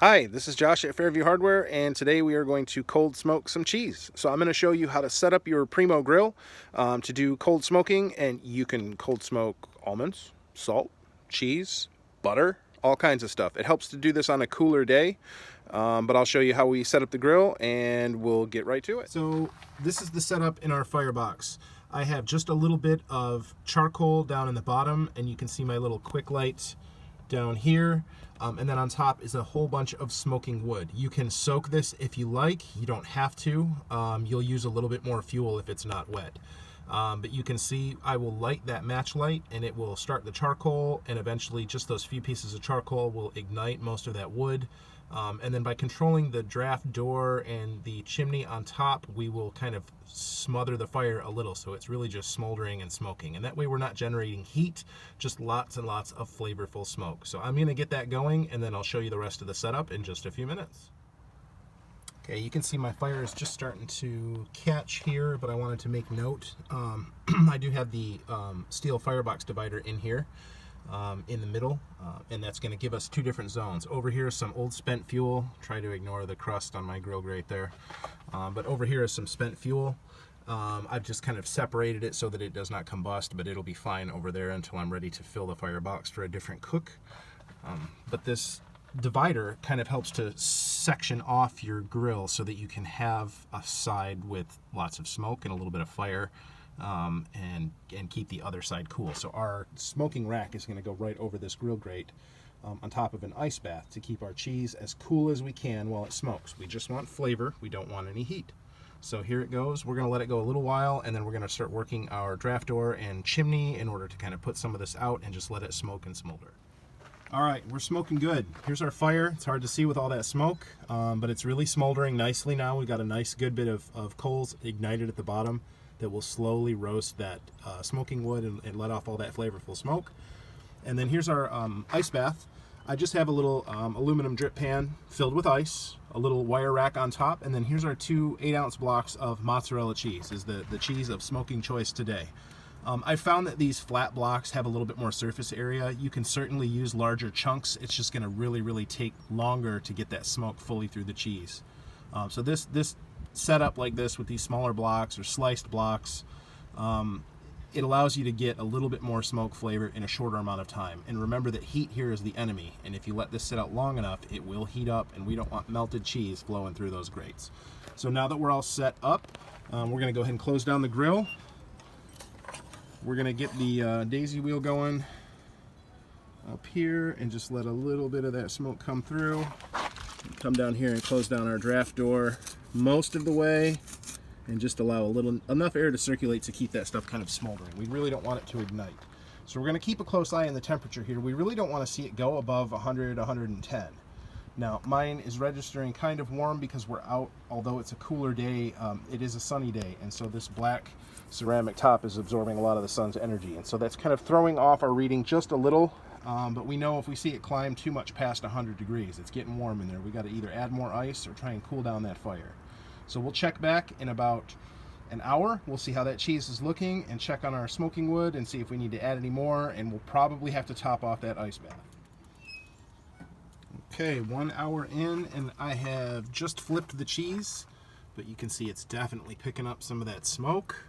Hi, this is Josh at Fairview Hardware, and today we are going to cold smoke some cheese. So I'm going to show you how to set up your Primo Grill to do cold smoking, and you can cold smoke almonds, salt, cheese, butter, all kinds of stuff. It helps to do this on a cooler day, but I'll show you how we set up the grill, and we'll get right to it. So this is the setup in our firebox. I have just a little bit of charcoal down in the bottom, and you can see my little quick light down here, and then on top is a whole bunch of smoking wood. You can soak this if you like. You don't have to. You'll use a little bit more fuel if it's not wet. But you can see I will light that match light and it will start the charcoal, and eventually just those few pieces of charcoal will ignite most of that wood. And then by controlling the draft door and the chimney on top, we will kind of smother the fire a little, so it's really just smoldering and smoking. And that way we're not generating heat, just lots and lots of flavorful smoke. So I'm gonna get that going, and then I'll show you the rest of the setup in just a few minutes. Okay, you can see my fire is just starting to catch here, but I wanted to make note. I do have the steel firebox divider in here. In the middle, and that's going to give us two different zones. Over here is some old spent fuel. Try to ignore the crust on my grill grate there. But over here is some spent fuel. I've just kind of separated it so that it does not combust, but it'll be fine over there until I'm ready to fill the firebox for a different cook. But this divider kind of helps to section off your grill so that you can have a side with lots of smoke and a little bit of fire. And keep the other side cool. So our smoking rack is going to go right over this grill grate on top of an ice bath to keep our cheese as cool as we can while it smokes. We just want flavor. We don't want any heat. So here it goes. We're going to let it go a little while, and then we're going to start working our draft door and chimney in order to kind of put some of this out and just let it smoke and smolder. All right, we're smoking good. Here's our fire. It's hard to see with all that smoke, but it's really smoldering nicely now. We've got a nice good bit of coals ignited at the bottom that will slowly roast that smoking wood and let off all that flavorful smoke. And then here's our ice bath. I just have a little aluminum drip pan filled with ice, a little wire rack on top, and then here's our two 8-ounce blocks of mozzarella cheese, is the cheese of smoking choice today. I found that these flat blocks have a little bit more surface area. You can certainly use larger chunks. It's just going to really take longer to get that smoke fully through the cheese. So this set up like this with these smaller blocks or sliced blocks, it allows you to get a little bit more smoke flavor in a shorter amount of time. And remember that heat here is the enemy, and if you let this sit out long enough, it will heat up, and we don't want melted cheese flowing through those grates. So now that we're all set up, we're going to go ahead and close down the grill. We're going to get the daisy wheel going up here and just let a little bit of that smoke come through. Come down here and close down our draft door most of the way, and just allow enough air to circulate to keep that stuff kind of smoldering. We really don't want it to ignite. So we're going to keep a close eye on the temperature here. We really don't want to see it go above 100, 110. Now mine is registering kind of warm because we're out, although it's a cooler day. It is a sunny day, and so this black ceramic top is absorbing a lot of the sun's energy, and so that's kind of throwing off our reading just a little. But we know if we see it climb too much past 100 degrees, it's getting warm in there. We got to either add more ice or try and cool down that fire. So we'll check back in about an hour. We'll see how that cheese is looking and check on our smoking wood and see if we need to add any more, and we'll probably have to top off that ice bath. Okay, 1 hour in, and I have just flipped the cheese, but you can see it's definitely picking up some of that smoke.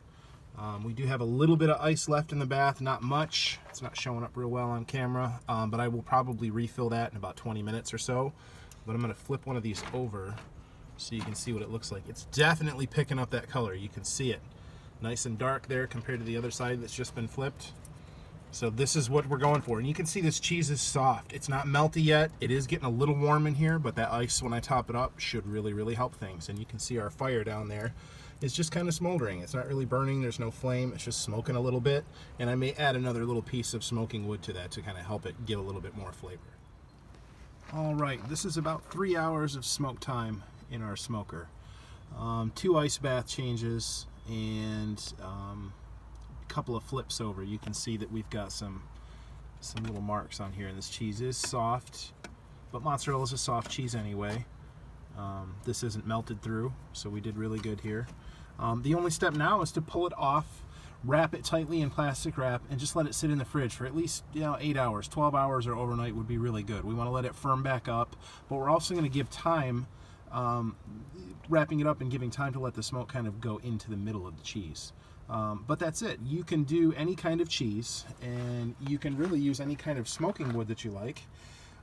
We do have a little bit of ice left in the bath, not much. It's not showing up real well on camera, but I will probably refill that in about 20 minutes or so. But I'm going to flip one of these over so you can see what it looks like. It's definitely picking up that color. You can see it nice and dark there compared to the other side that's just been flipped. So this is what we're going for. And you can see this cheese is soft. It's not melty yet. It is getting a little warm in here, but that ice, when I top it up, should really help things. And you can see our fire down there is just kind of smoldering. It's not really burning. There's no flame. It's just smoking a little bit. And I may add another little piece of smoking wood to that to kind of help it get a little bit more flavor. All right, this is about 3 hours of smoke time in our smoker. 2 ice bath changes and a couple of flips over. You can see that we've got some little marks on here, and this cheese is soft, but mozzarella is a soft cheese anyway. This isn't melted through, so we did really good here. The only step now is to pull it off wrap it tightly in plastic wrap, and just let it sit in the fridge for at least 8 hours. 12 hours or overnight would be really good. We want to let it firm back up, but we're also going to give time, wrapping it up and giving time to let the smoke kind of go into the middle of the cheese. But that's it. You can do any kind of cheese, and you can really use any kind of smoking wood that you like.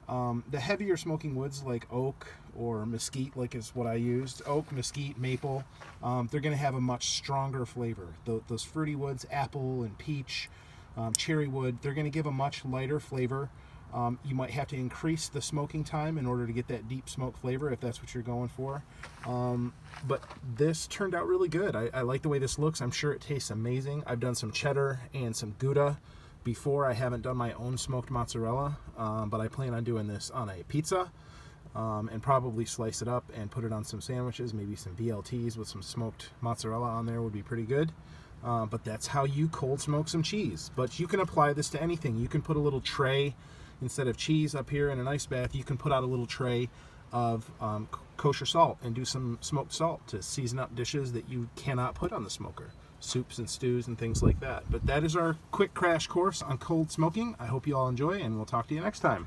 The heavier smoking woods like oak or mesquite, like is what I used, oak, mesquite, maple, they're going to have a much stronger flavor. Those fruity woods, apple and peach, cherry wood, they're going to give a much lighter flavor. You might have to increase the smoking time in order to get that deep smoke flavor if that's what you're going for. But this turned out really good. I like the way this looks. I'm sure it tastes amazing. I've done some cheddar and some Gouda before. I haven't done my own smoked mozzarella, but I plan on doing this on a pizza, and probably slice it up and put it on some sandwiches, maybe some BLTs with some smoked mozzarella on there would be pretty good. But that's how you cold smoke some cheese. But you can apply this to anything. You can put a little tray, instead of cheese up here in an ice bath, you can put out a little tray of kosher salt and do some smoked salt to season up dishes that you cannot put on the smoker. Soups and stews and things like that. But that is our quick crash course on cold smoking. I hope you all enjoy, and we'll talk to you next time.